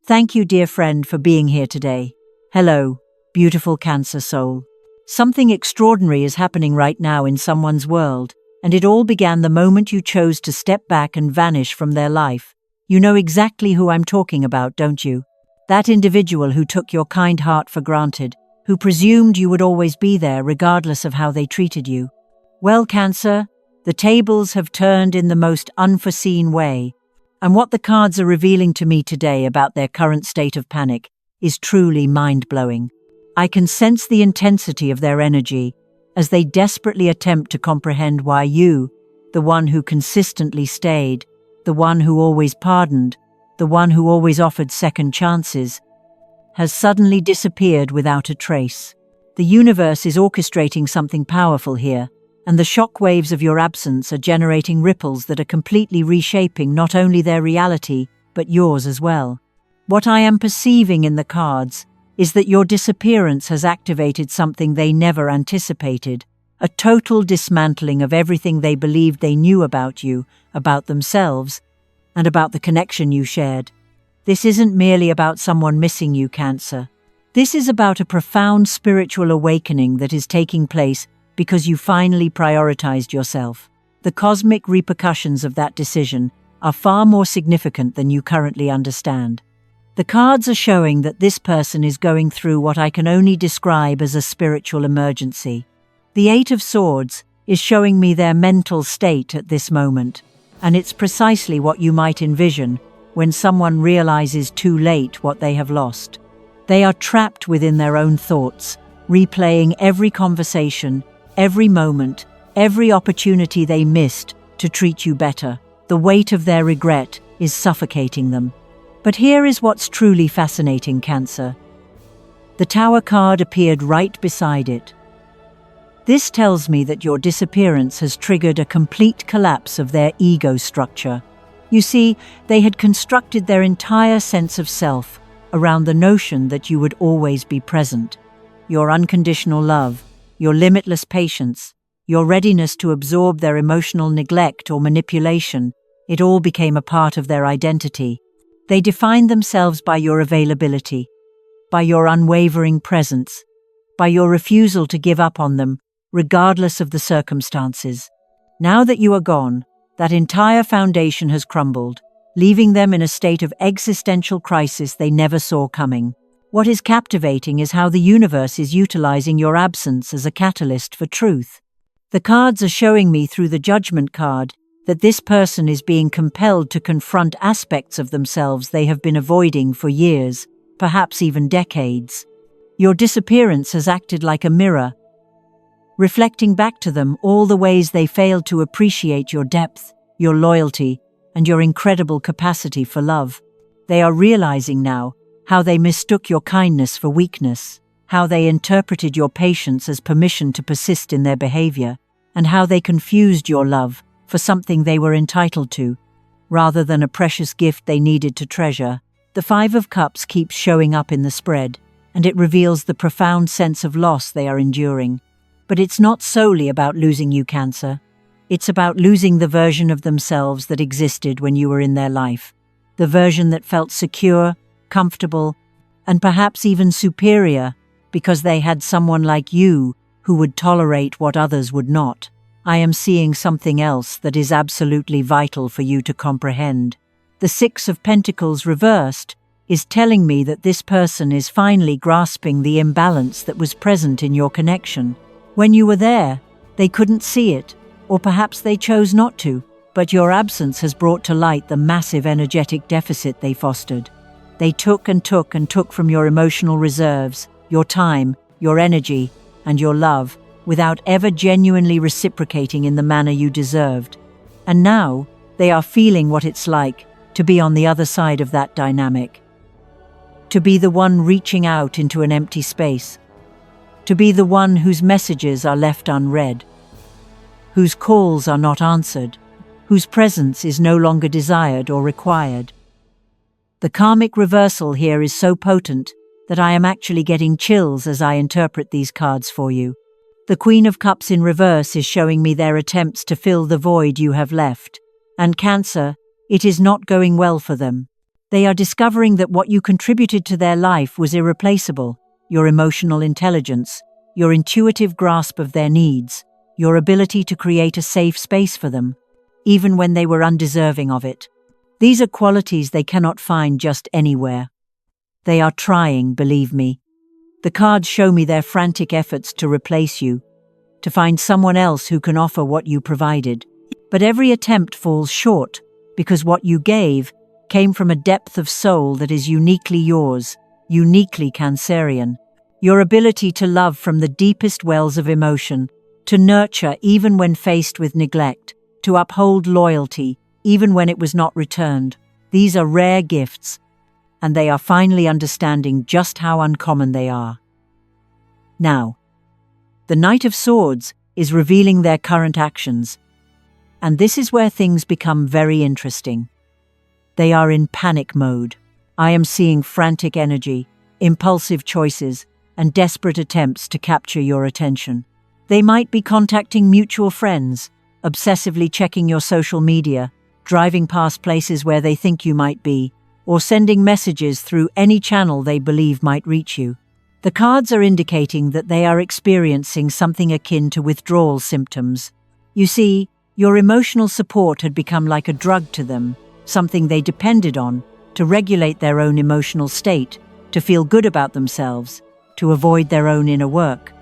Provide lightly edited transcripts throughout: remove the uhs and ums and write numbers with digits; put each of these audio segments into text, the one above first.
Thank you, dear friend, for being here today. Hello, beautiful Cancer soul. Something extraordinary is happening right now in someone's world, and it all began the moment you chose to step back and vanish from their life. You know exactly who I'm talking about, don't you? That individual who took your kind heart for granted, who presumed you would always be there regardless of how they treated you. Well, Cancer, the tables have turned in the most unforeseen way, and what the cards are revealing to me today about their current state of panic is truly mind-blowing. I can sense the intensity of their energy as they desperately attempt to comprehend why you, the one who consistently stayed, the one who always pardoned, the one who always offered second chances, has suddenly disappeared without a trace. The universe is orchestrating something powerful here, and the shock waves of your absence are generating ripples that are completely reshaping not only their reality, but yours as well. What I am perceiving in the cards is that your disappearance has activated something they never anticipated, a total dismantling of everything they believed they knew about you, about themselves, and about the connection you shared. This isn't merely about someone missing you, Cancer. This is about a profound spiritual awakening that is taking place because you finally prioritized yourself. The cosmic repercussions of that decision are far more significant than you currently understand. The cards are showing that this person is going through what I can only describe as a spiritual emergency. The Eight of Swords is showing me their mental state at this moment, and it's precisely what you might envision when someone realizes too late what they have lost. They are trapped within their own thoughts, replaying every conversation, every moment, every opportunity they missed to treat you better. The weight of their regret is suffocating them. But here is what's truly fascinating, Cancer. The Tower card appeared right beside it. This tells me that your disappearance has triggered a complete collapse of their ego structure. You see, they had constructed their entire sense of self around the notion that you would always be present. Your unconditional love, your limitless patience, your readiness to absorb their emotional neglect or manipulation, it all became a part of their identity. They defined themselves by your availability, by your unwavering presence, by your refusal to give up on them, regardless of the circumstances. Now that you are gone, that entire foundation has crumbled, leaving them in a state of existential crisis they never saw coming. What is captivating is how the universe is utilizing your absence as a catalyst for truth. The cards are showing me through the Judgment card that this person is being compelled to confront aspects of themselves they have been avoiding for years, perhaps even decades. Your disappearance has acted like a mirror, reflecting back to them all the ways they failed to appreciate your depth, your loyalty, and your incredible capacity for love. They are realizing now how they mistook your kindness for weakness, how they interpreted your patience as permission to persist in their behavior, and how they confused your love for something they were entitled to, rather than a precious gift they needed to treasure. The Five of Cups keeps showing up in the spread, and it reveals the profound sense of loss they are enduring. But it's not solely about losing you, Cancer. It's about losing the version of themselves that existed when you were in their life, the version that felt secure, comfortable, and perhaps even superior because they had someone like you who would tolerate what others would not. I am seeing something else that is absolutely vital for you to comprehend. The Six of Pentacles reversed is telling me that this person is finally grasping the imbalance that was present in your connection. When you were there, they couldn't see it, or perhaps they chose not to, but your absence has brought to light the massive energetic deficit they fostered. They took and took and took from your emotional reserves, your time, your energy, and your love, without ever genuinely reciprocating in the manner you deserved. And now, they are feeling what it's like to be on the other side of that dynamic. To be the one reaching out into an empty space. To be the one whose messages are left unread. Whose calls are not answered. Whose presence is no longer desired or required. The karmic reversal here is so potent that I am actually getting chills as I interpret these cards for you. The Queen of Cups in reverse is showing me their attempts to fill the void you have left. And Cancer, it is not going well for them. They are discovering that what you contributed to their life was irreplaceable: your emotional intelligence, your intuitive grasp of their needs, your ability to create a safe space for them, even when they were undeserving of it. These are qualities they cannot find just anywhere. They are trying, believe me. The cards show me their frantic efforts to replace you, to find someone else who can offer what you provided. But every attempt falls short, because what you gave came from a depth of soul that is uniquely yours, uniquely Cancerian. Your ability to love from the deepest wells of emotion, to nurture even when faced with neglect, to uphold loyalty even when it was not returned. These are rare gifts, and they are finally understanding just how uncommon they are. Now, the Knight of Swords is revealing their current actions, and this is where things become very interesting. They are in panic mode. I am seeing frantic energy, impulsive choices, and desperate attempts to capture your attention. They might be contacting mutual friends, obsessively checking your social media, driving past places where they think you might be, or sending messages through any channel they believe might reach you. The cards are indicating that they are experiencing something akin to withdrawal symptoms. You see, your emotional support had become like a drug to them, something they depended on to regulate their own emotional state, to feel good about themselves, to avoid their own inner work.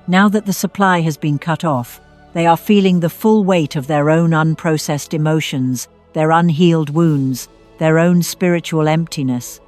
Now that the supply has been cut off, they are feeling the full weight of their own unprocessed emotions, their unhealed wounds, their own spiritual emptiness.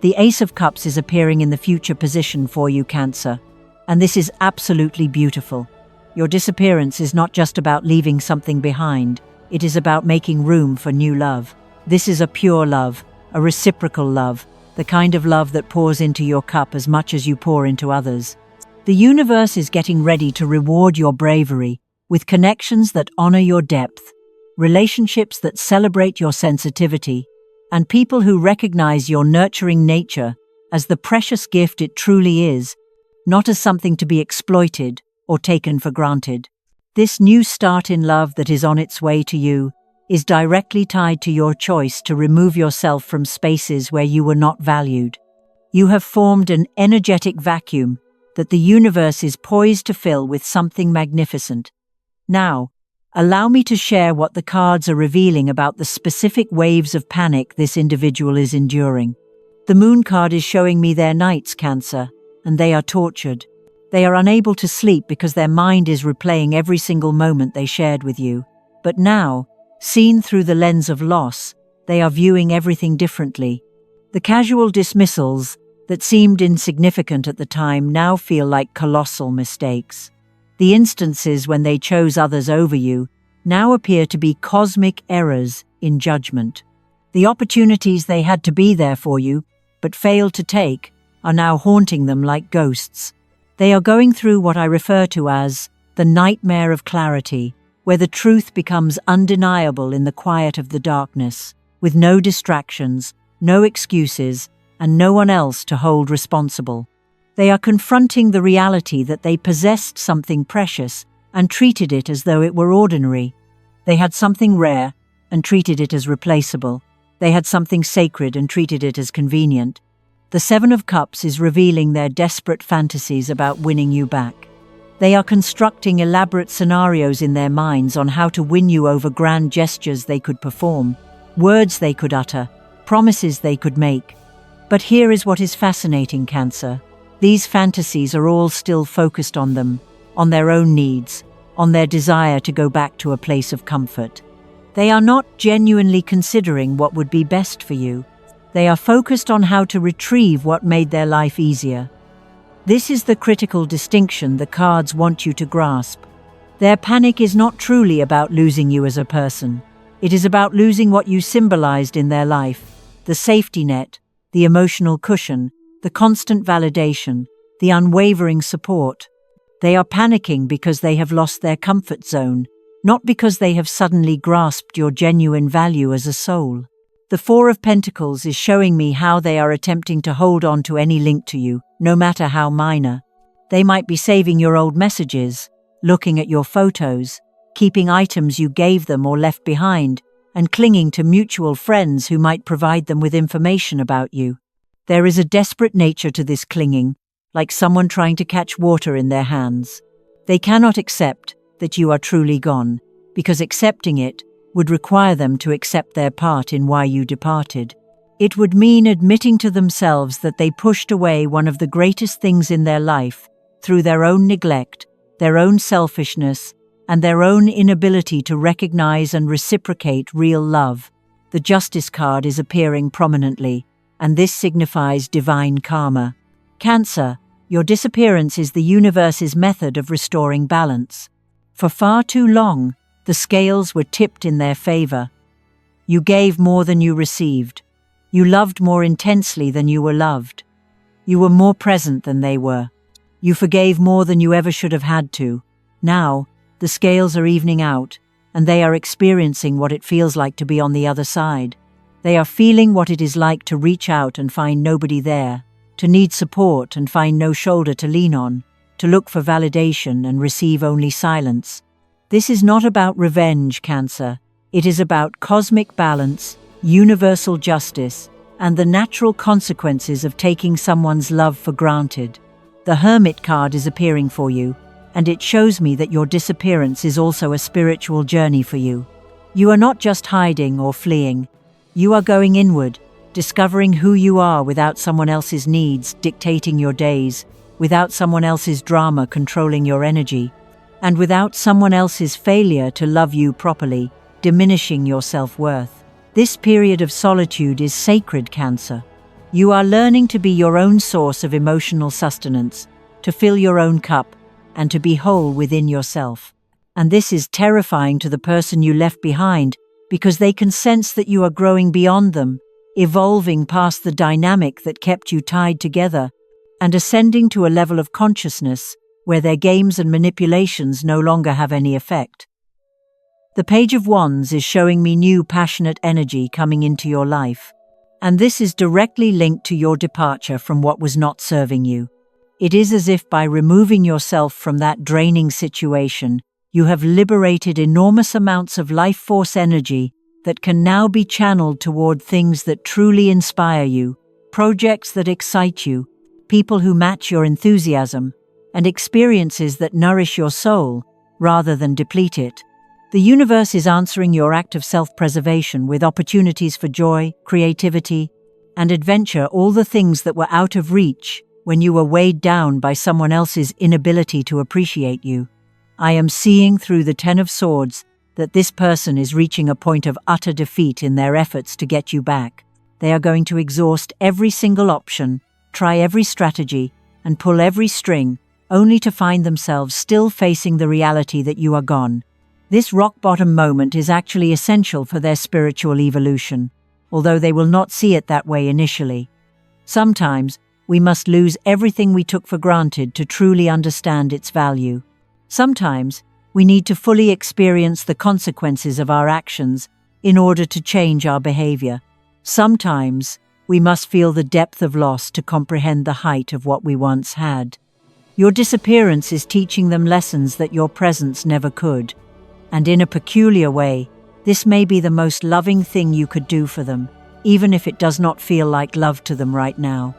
The Ace of Cups is appearing in the future position for you, Cancer, and this is absolutely beautiful. Your disappearance is not just about leaving something behind, it is about making room for new love. This is a pure love, a reciprocal love, the kind of love that pours into your cup as much as you pour into others. The universe is getting ready to reward your bravery with connections that honor your depth, relationships that celebrate your sensitivity, and people who recognize your nurturing nature as the precious gift it truly is, not as something to be exploited or taken for granted. This new start in love that is on its way to you is directly tied to your choice to remove yourself from spaces where you were not valued. You have formed an energetic vacuum that the universe is poised to fill with something magnificent. Now, allow me to share what the cards are revealing about the specific waves of panic this individual is enduring. The Moon card is showing me their nights, Cancer, and they are tortured. They are unable to sleep because their mind is replaying every single moment they shared with you. But now, seen through the lens of loss, they are viewing everything differently. The casual dismissals that seemed insignificant at the time now feel like colossal mistakes. The instances when they chose others over you now appear to be cosmic errors in judgment. The opportunities they had to be there for you, but failed to take, are now haunting them like ghosts. They are going through what I refer to as the nightmare of clarity, where the truth becomes undeniable in the quiet of the darkness, with no distractions, no excuses, and no one else to hold responsible. They are confronting the reality that they possessed something precious and treated it as though it were ordinary. They had something rare and treated it as replaceable. They had something sacred and treated it as convenient. The Seven of Cups is revealing their desperate fantasies about winning you back. They are constructing elaborate scenarios in their minds on how to win you over: grand gestures they could perform, words they could utter, promises they could make. But here is what is fascinating, Cancer. These fantasies are all still focused on them, on their own needs, on their desire to go back to a place of comfort. They are not genuinely considering what would be best for you. They are focused on how to retrieve what made their life easier. This is the critical distinction the cards want you to grasp. Their panic is not truly about losing you as a person. It is about losing what you symbolized in their life: the safety net, the emotional cushion, the constant validation, the unwavering support. They are panicking because they have lost their comfort zone, not because they have suddenly grasped your genuine value as a soul. The Four of Pentacles is showing me how they are attempting to hold on to any link to you, no matter how minor. They might be saving your old messages, looking at your photos, keeping items you gave them or left behind, and clinging to mutual friends who might provide them with information about you. There is a desperate nature to this clinging, like someone trying to catch water in their hands. They cannot accept that you are truly gone, because accepting it would require them to accept their part in why you departed. It would mean admitting to themselves that they pushed away one of the greatest things in their life through their own neglect, their own selfishness, and their own inability to recognize and reciprocate real love. The Justice card is appearing prominently, and this signifies divine karma. Cancer, your disappearance is the universe's method of restoring balance. For far too long, the scales were tipped in their favor. You gave more than you received. You loved more intensely than you were loved. You were more present than they were. You forgave more than you ever should have had to. Now, the scales are evening out, and they are experiencing what it feels like to be on the other side. They are feeling what it is like to reach out and find nobody there, to need support and find no shoulder to lean on, to look for validation and receive only silence. This is not about revenge, Cancer. It is about cosmic balance, universal justice, and the natural consequences of taking someone's love for granted. The Hermit card is appearing for you, and it shows me that your disappearance is also a spiritual journey for you. You are not just hiding or fleeing. You are going inward, discovering who you are without someone else's needs dictating your days, without someone else's drama controlling your energy, and without someone else's failure to love you properly, diminishing your self-worth. This period of solitude is sacred, Cancer. You are learning to be your own source of emotional sustenance, to fill your own cup, and to be whole within yourself. And this is terrifying to the person you left behind, because they can sense that you are growing beyond them, evolving past the dynamic that kept you tied together, and ascending to a level of consciousness where their games and manipulations no longer have any effect. The Page of Wands is showing me new passionate energy coming into your life, and this is directly linked to your departure from what was not serving you. It is as if by removing yourself from that draining situation, you have liberated enormous amounts of life force energy that can now be channeled toward things that truly inspire you, projects that excite you, people who match your enthusiasm, and experiences that nourish your soul rather than deplete it. The universe is answering your act of self-preservation with opportunities for joy, creativity, and adventure, all the things that were out of reach when you were weighed down by someone else's inability to appreciate you. I am seeing through the Ten of Swords that this person is reaching a point of utter defeat in their efforts to get you back. They are going to exhaust every single option, try every strategy, and pull every string, only to find themselves still facing the reality that you are gone. This rock-bottom moment is actually essential for their spiritual evolution, although they will not see it that way initially. Sometimes, we must lose everything we took for granted to truly understand its value. Sometimes, we need to fully experience the consequences of our actions in order to change our behavior. Sometimes, we must feel the depth of loss to comprehend the height of what we once had. Your disappearance is teaching them lessons that your presence never could. And in a peculiar way, this may be the most loving thing you could do for them, even if it does not feel like love to them right now.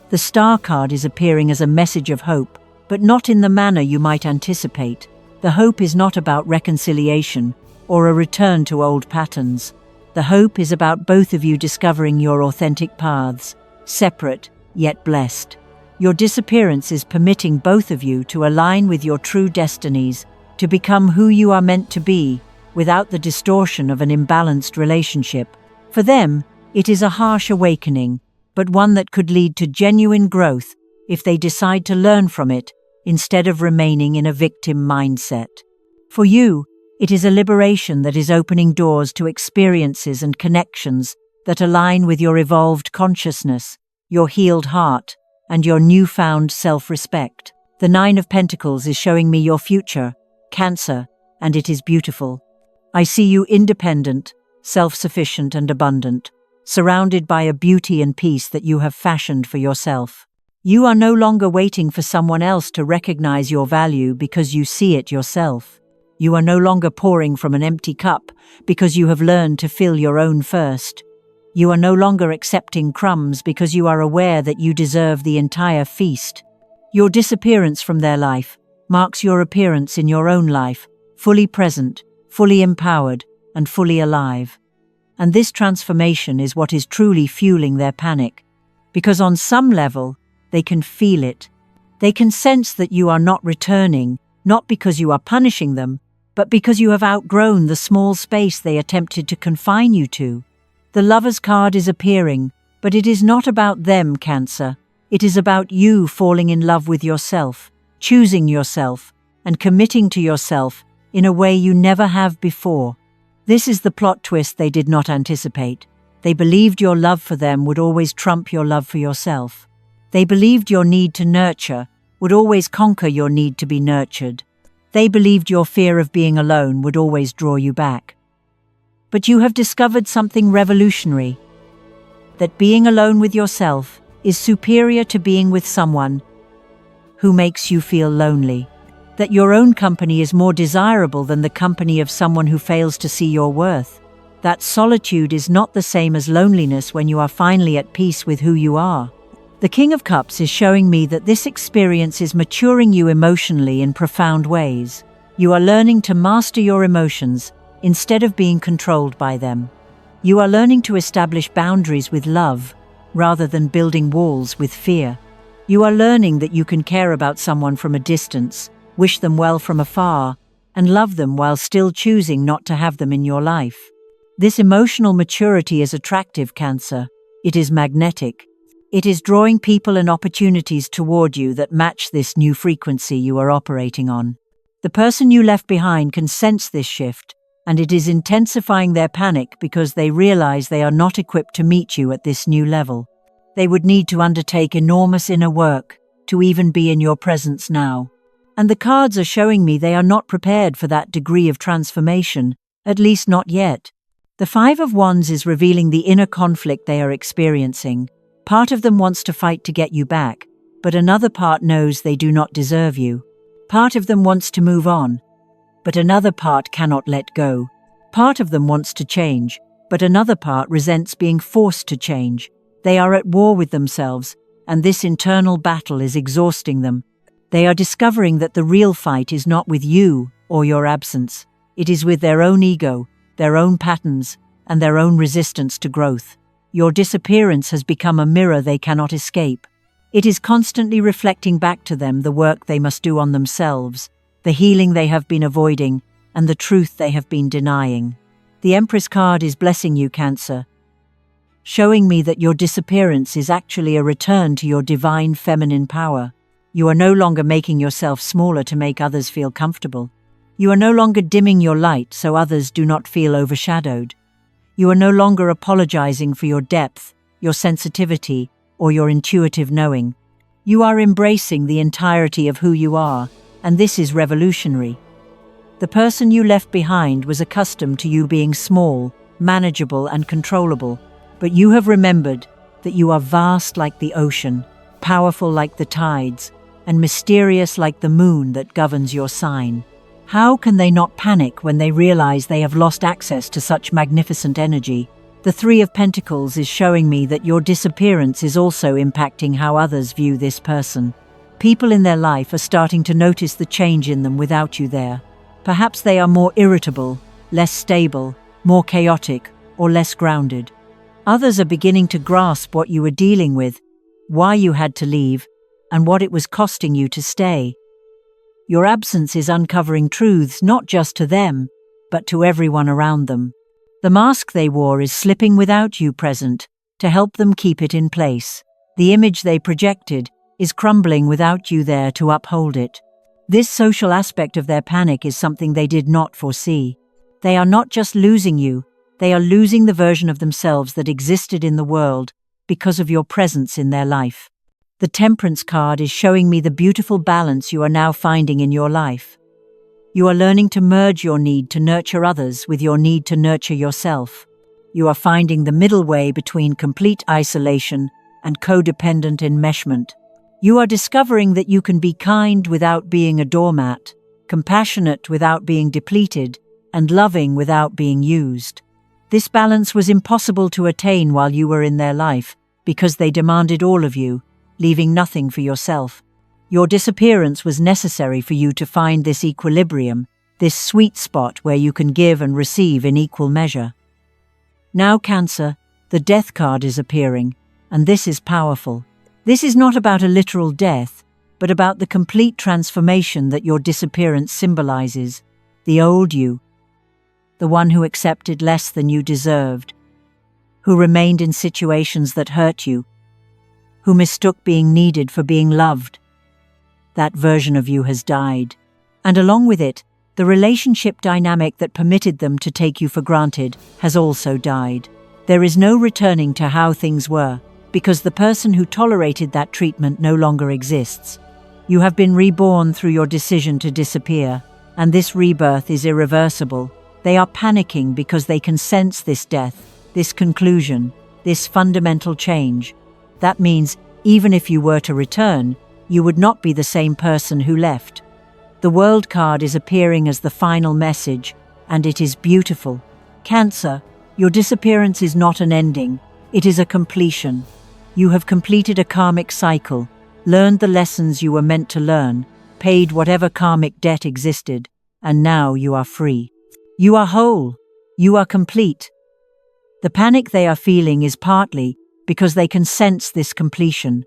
The Star card is appearing as a message of hope, but not in the manner you might anticipate. The hope is not about reconciliation or a return to old patterns. The hope is about both of you discovering your authentic paths, separate yet blessed. Your disappearance is permitting both of you to align with your true destinies, to become who you are meant to be, without the distortion of an imbalanced relationship. For them, it is a harsh awakening, but one that could lead to genuine growth if they decide to learn from it instead of remaining in a victim mindset. For you, it is a liberation that is opening doors to experiences and connections that align with your evolved consciousness, your healed heart, and your newfound self-respect. The Nine of Pentacles is showing me your future, Cancer, and it is beautiful. I see you independent, self-sufficient and abundant, surrounded by a beauty and peace that you have fashioned for yourself. You are no longer waiting for someone else to recognize your value because you see it yourself. You are no longer pouring from an empty cup because you have learned to fill your own first. You are no longer accepting crumbs because you are aware that you deserve the entire feast. Your disappearance from their life marks your appearance in your own life, fully present, fully empowered, and fully alive. And this transformation is what is truly fueling their panic. Because on some level, they can feel it. They can sense that you are not returning, not because you are punishing them, but because you have outgrown the small space they attempted to confine you to. The Lover's card is appearing, but it is not about them, Cancer. It is about you falling in love with yourself, choosing yourself, and committing to yourself in a way you never have before. This is the plot twist they did not anticipate. They believed your love for them would always trump your love for yourself. They believed your need to nurture would always conquer your need to be nurtured. They believed your fear of being alone would always draw you back. But you have discovered something revolutionary. That being alone with yourself is superior to being with someone who makes you feel lonely. That your own company is more desirable than the company of someone who fails to see your worth. That solitude is not the same as loneliness when you are finally at peace with who you are. The King of Cups is showing me that this experience is maturing you emotionally in profound ways. You are learning to master your emotions instead of being controlled by them. You are learning to establish boundaries with love rather than building walls with fear. You are learning that you can care about someone from a distance, wish them well from afar, and love them while still choosing not to have them in your life. This emotional maturity is attractive, Cancer. It is magnetic. It is drawing people and opportunities toward you that match this new frequency you are operating on. The person you left behind can sense this shift, and it is intensifying their panic because they realize they are not equipped to meet you at this new level. They would need to undertake enormous inner work to even be in your presence now. And the cards are showing me they are not prepared for that degree of transformation, at least not yet. The Five of Wands is revealing the inner conflict they are experiencing. Part of them wants to fight to get you back, but another part knows they do not deserve you. Part of them wants to move on, but another part cannot let go. Part of them wants to change, but another part resents being forced to change. They are at war with themselves, and this internal battle is exhausting them. They are discovering that the real fight is not with you or your absence. It is with their own ego, their own patterns, and their own resistance to growth. Your disappearance has become a mirror they cannot escape. It is constantly reflecting back to them the work they must do on themselves, the healing they have been avoiding, and the truth they have been denying. The Empress card is blessing you, Cancer, showing me that your disappearance is actually a return to your divine feminine power. You are no longer making yourself smaller to make others feel comfortable. You are no longer dimming your light so others do not feel overshadowed. You are no longer apologizing for your depth, your sensitivity, or your intuitive knowing. You are embracing the entirety of who you are, and this is revolutionary. The person you left behind was accustomed to you being small, manageable, and controllable, but you have remembered that you are vast like the ocean, powerful like the tides, and mysterious like the moon that governs your sign. How can they not panic when they realize they have lost access to such magnificent energy? The Three of Pentacles is showing me that your disappearance is also impacting how others view this person. People in their life are starting to notice the change in them without you there. Perhaps they are more irritable, less stable, more chaotic, or less grounded. Others are beginning to grasp what you were dealing with, why you had to leave, and what it was costing you to stay. Your absence is uncovering truths not just to them, but to everyone around them. The mask they wore is slipping without you present to help them keep it in place. The image they projected is crumbling without you there to uphold it. This social aspect of their panic is something they did not foresee. They are not just losing you, they are losing the version of themselves that existed in the world because of your presence in their life. The Temperance card is showing me the beautiful balance you are now finding in your life. You are learning to merge your need to nurture others with your need to nurture yourself. You are finding the middle way between complete isolation and codependent enmeshment. You are discovering that you can be kind without being a doormat, compassionate without being depleted, and loving without being used. This balance was impossible to attain while you were in their life, because they demanded all of you, leaving nothing for yourself. Your disappearance was necessary for you to find this equilibrium, this sweet spot where you can give and receive in equal measure. Now, Cancer, the death card is appearing, and this is powerful. This is not about a literal death, but about the complete transformation that your disappearance symbolizes. The old you, the one who accepted less than you deserved, who remained in situations that hurt you, who mistook being needed for being loved. That version of you has died. And along with it, the relationship dynamic that permitted them to take you for granted has also died. There is no returning to how things were, because the person who tolerated that treatment no longer exists. You have been reborn through your decision to disappear, and this rebirth is irreversible. They are panicking because they can sense this death, this conclusion, this fundamental change. That means, even if you were to return, you would not be the same person who left. The World card is appearing as the final message, and it is beautiful. Cancer, your disappearance is not an ending, it is a completion. You have completed a karmic cycle, learned the lessons you were meant to learn, paid whatever karmic debt existed, and now you are free. You are whole. You are complete. The panic they are feeling is partly because they can sense this completion,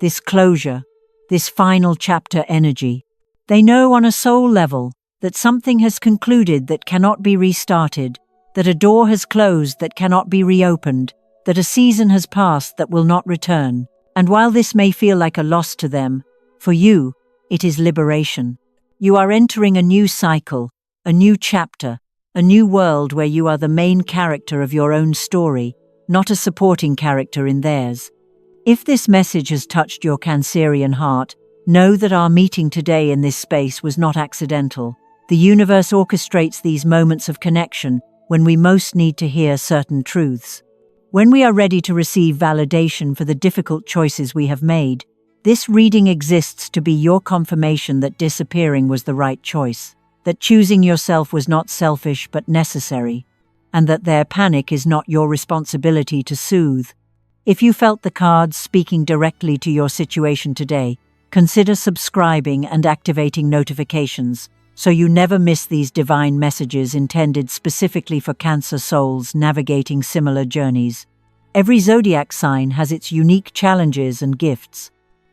this closure, this final chapter energy. They know on a soul level that something has concluded that cannot be restarted, that a door has closed that cannot be reopened, that a season has passed that will not return. And while this may feel like a loss to them, for you, it is liberation. You are entering a new cycle, a new chapter, a new world where you are the main character of your own story, not a supporting character in theirs. If this message has touched your Cancerian heart, know that our meeting today in this space was not accidental. The universe orchestrates these moments of connection when we most need to hear certain truths. When we are ready to receive validation for the difficult choices we have made, this reading exists to be your confirmation that disappearing was the right choice, that choosing yourself was not selfish but necessary, and that their panic is not your responsibility to soothe. If you felt the cards speaking directly to your situation today, consider subscribing and activating notifications so you never miss these divine messages intended specifically for Cancer souls navigating similar journeys. Every zodiac sign has its unique challenges and gifts.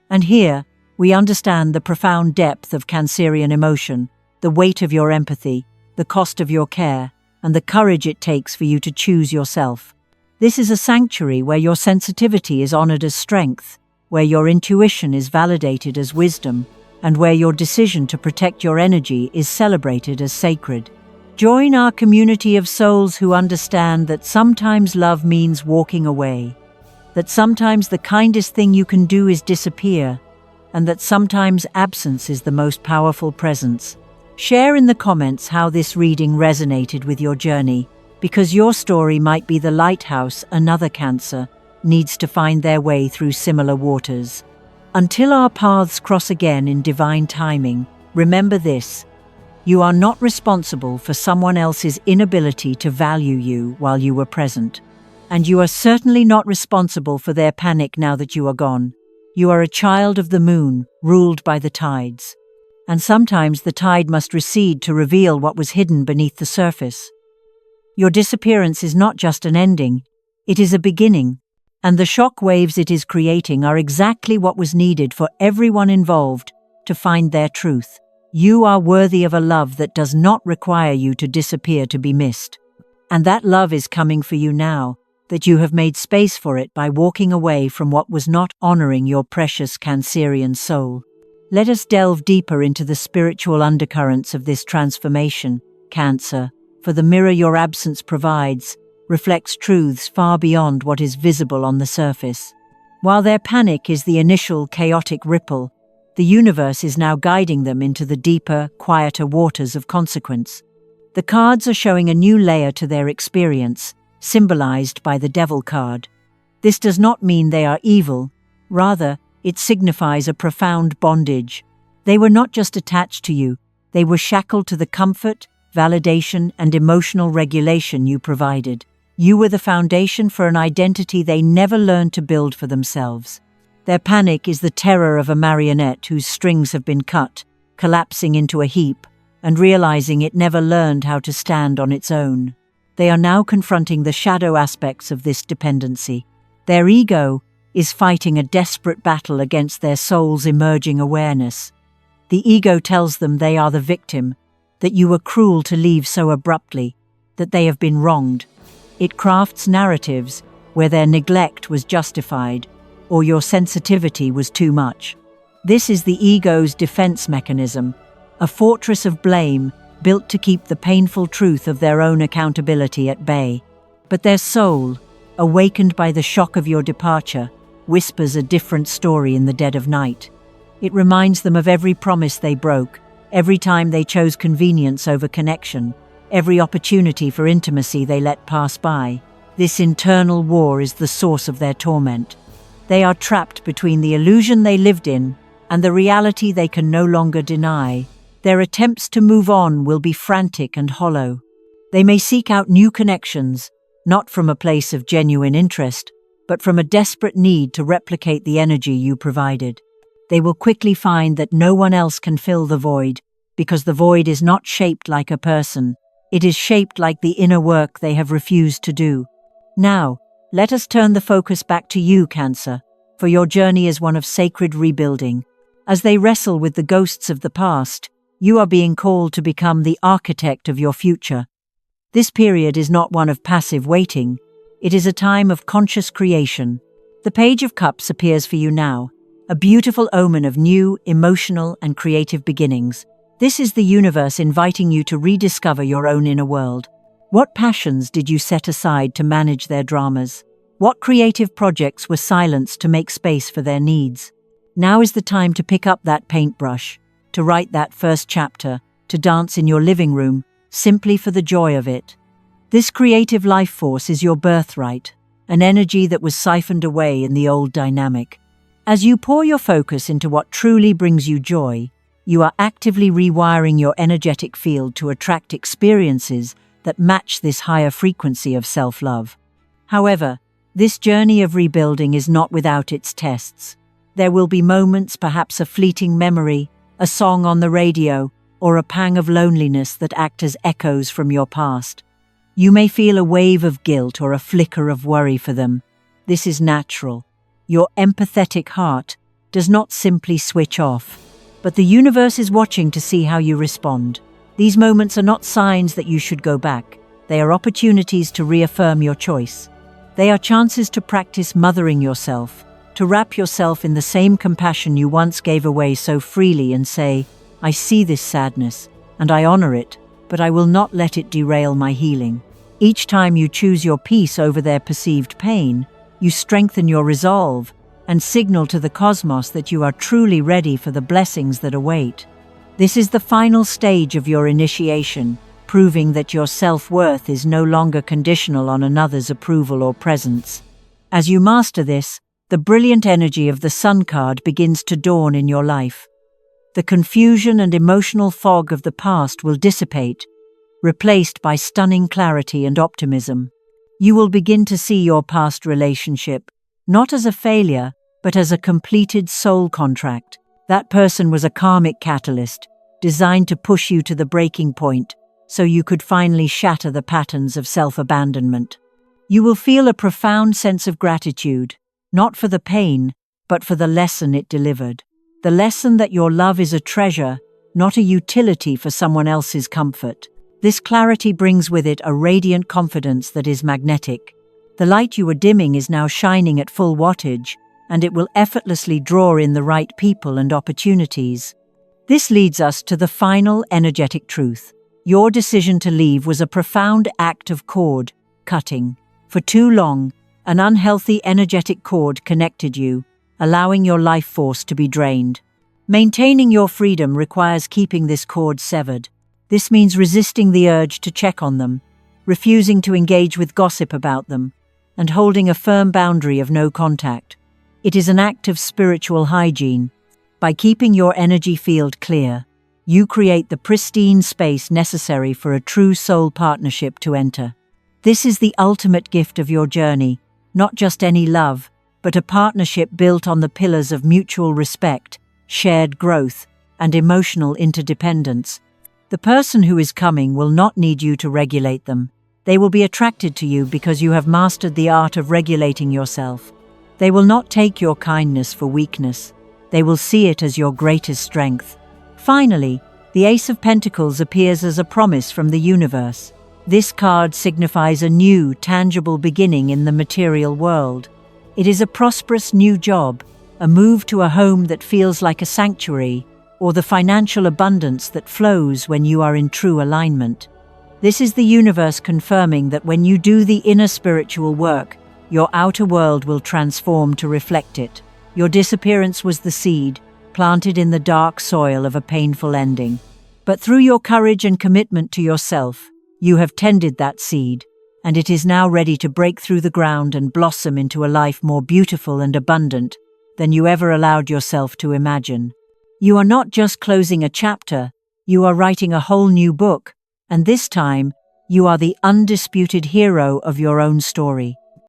And here, we understand the profound depth of Cancerian emotion, the weight of your empathy, the cost of your care, and the courage it takes for you to choose yourself. This is a sanctuary where your sensitivity is honored as strength, where your intuition is validated as wisdom, and where your decision to protect your energy is celebrated as sacred. Join our community of souls who understand that sometimes love means walking away, that sometimes the kindest thing you can do is disappear, and that sometimes absence is the most powerful presence. Share in the comments how this reading resonated with your journey, because your story might be the lighthouse another Cancer needs to find their way through similar waters. Until our paths cross again in divine timing, remember this: you are not responsible for someone else's inability to value you while you were present. And you are certainly not responsible for their panic now that you are gone. You are a child of the moon, ruled by the tides. And sometimes the tide must recede to reveal what was hidden beneath the surface. Your disappearance is not just an ending, it is a beginning. And the shock waves it is creating are exactly what was needed for everyone involved to find their truth. You are worthy of a love that does not require you to disappear to be missed. And that love is coming for you now, that you have made space for it by walking away from what was not honoring your precious Cancerian soul. Let us delve deeper into the spiritual undercurrents of this transformation, Cancer, for the mirror your absence provides reflects truths far beyond what is visible on the surface. While their panic is the initial chaotic ripple, the universe is now guiding them into the deeper, quieter waters of consequence. The cards are showing a new layer to their experience, symbolized by the Devil card. This does not mean they are evil, rather, it signifies a profound bondage. They were not just attached to you, They were shackled to the comfort, validation, and emotional regulation you provided. You were the foundation for an identity they never learned to build for themselves. Their panic is the terror of a marionette whose strings have been cut, collapsing into a heap, and realizing it never learned how to stand on its own. They are now confronting the shadow aspects of this dependency. Their ego is fighting a desperate battle against their soul's emerging awareness. The ego tells them they are the victim, that you were cruel to leave so abruptly, that they have been wronged. It crafts narratives where their neglect was justified or your sensitivity was too much. This is the ego's defense mechanism, a fortress of blame built to keep the painful truth of their own accountability at bay. But their soul, awakened by the shock of your departure, whispers a different story in the dead of night. It reminds them of every promise they broke, every time they chose convenience over connection, every opportunity for intimacy they let pass by. This internal war is the source of their torment. They are trapped between the illusion they lived in and the reality they can no longer deny. Their attempts to move on will be frantic and hollow. They may seek out new connections, not from a place of genuine interest, but from a desperate need to replicate the energy you provided. They will quickly find that no one else can fill the void, because the void is not shaped like a person. It is shaped like the inner work they have refused to do. Now, let us turn the focus back to you, Cancer, for your journey is one of sacred rebuilding. As they wrestle with the ghosts of the past, you are being called to become the architect of your future. This period is not one of passive waiting. It is a time of conscious creation. The Page of Cups appears for you now, a beautiful omen of new, emotional, and creative beginnings. This is the universe inviting you to rediscover your own inner world. What passions did you set aside to manage their dramas? What creative projects were silenced to make space for their needs? Now is the time to pick up that paintbrush, to write that first chapter, to dance in your living room, simply for the joy of it. This creative life force is your birthright, an energy that was siphoned away in the old dynamic. As you pour your focus into what truly brings you joy, you are actively rewiring your energetic field to attract experiences that match this higher frequency of self-love. However, this journey of rebuilding is not without its tests. There will be moments, perhaps a fleeting memory, a song on the radio, or a pang of loneliness that act as echoes from your past. You may feel a wave of guilt or a flicker of worry for them. This is natural. Your empathetic heart does not simply switch off, but the universe is watching to see how you respond. These moments are not signs that you should go back. They are opportunities to reaffirm your choice. They are chances to practice mothering yourself, to wrap yourself in the same compassion you once gave away so freely and say, I see this sadness, and I honor it, but I will not let it derail my healing. Each time you choose your peace over their perceived pain, you strengthen your resolve and signal to the cosmos that you are truly ready for the blessings that await. This is the final stage of your initiation, proving that your self-worth is no longer conditional on another's approval or presence. As you master this, the brilliant energy of the Sun card begins to dawn in your life. The confusion and emotional fog of the past will dissipate, replaced by stunning clarity and optimism. You will begin to see your past relationship, not as a failure, but as a completed soul contract. That person was a karmic catalyst, designed to push you to the breaking point, so you could finally shatter the patterns of self-abandonment. You will feel a profound sense of gratitude, not for the pain, but for the lesson it delivered. The lesson that your love is a treasure, not a utility for someone else's comfort. This clarity brings with it a radiant confidence that is magnetic. The light you were dimming is now shining at full wattage, and it will effortlessly draw in the right people and opportunities. This leads us to the final energetic truth. Your decision to leave was a profound act of cord cutting. For too long, an unhealthy energetic cord connected you, allowing your life force to be drained. Maintaining your freedom requires keeping this cord severed. This means resisting the urge to check on them, refusing to engage with gossip about them, and holding a firm boundary of no contact. It is an act of spiritual hygiene. By keeping your energy field clear, You create the pristine space necessary for a true soul partnership to enter. This is the ultimate gift of your journey, not just any love, but a partnership built on the pillars of mutual respect, shared growth, and emotional interdependence. The person who is coming will not need you to regulate them. They will be attracted to you because you have mastered the art of regulating yourself. They will not take your kindness for weakness. They will see it as your greatest strength. Finally, the Ace of Pentacles appears as a promise from the universe. This card signifies a new, tangible beginning in the material world. It is a prosperous new job, a move to a home that feels like a sanctuary, or the financial abundance that flows when you are in true alignment. This is the universe confirming that when you do the inner spiritual work, your outer world will transform to reflect it. Your disappearance was the seed, planted in the dark soil of a painful ending. But through your courage and commitment to yourself, you have tended that seed, and it is now ready to break through the ground and blossom into a life more beautiful and abundant than you ever allowed yourself to imagine. You are not just closing a chapter, you are writing a whole new book, and this time, you are the undisputed hero of your own story.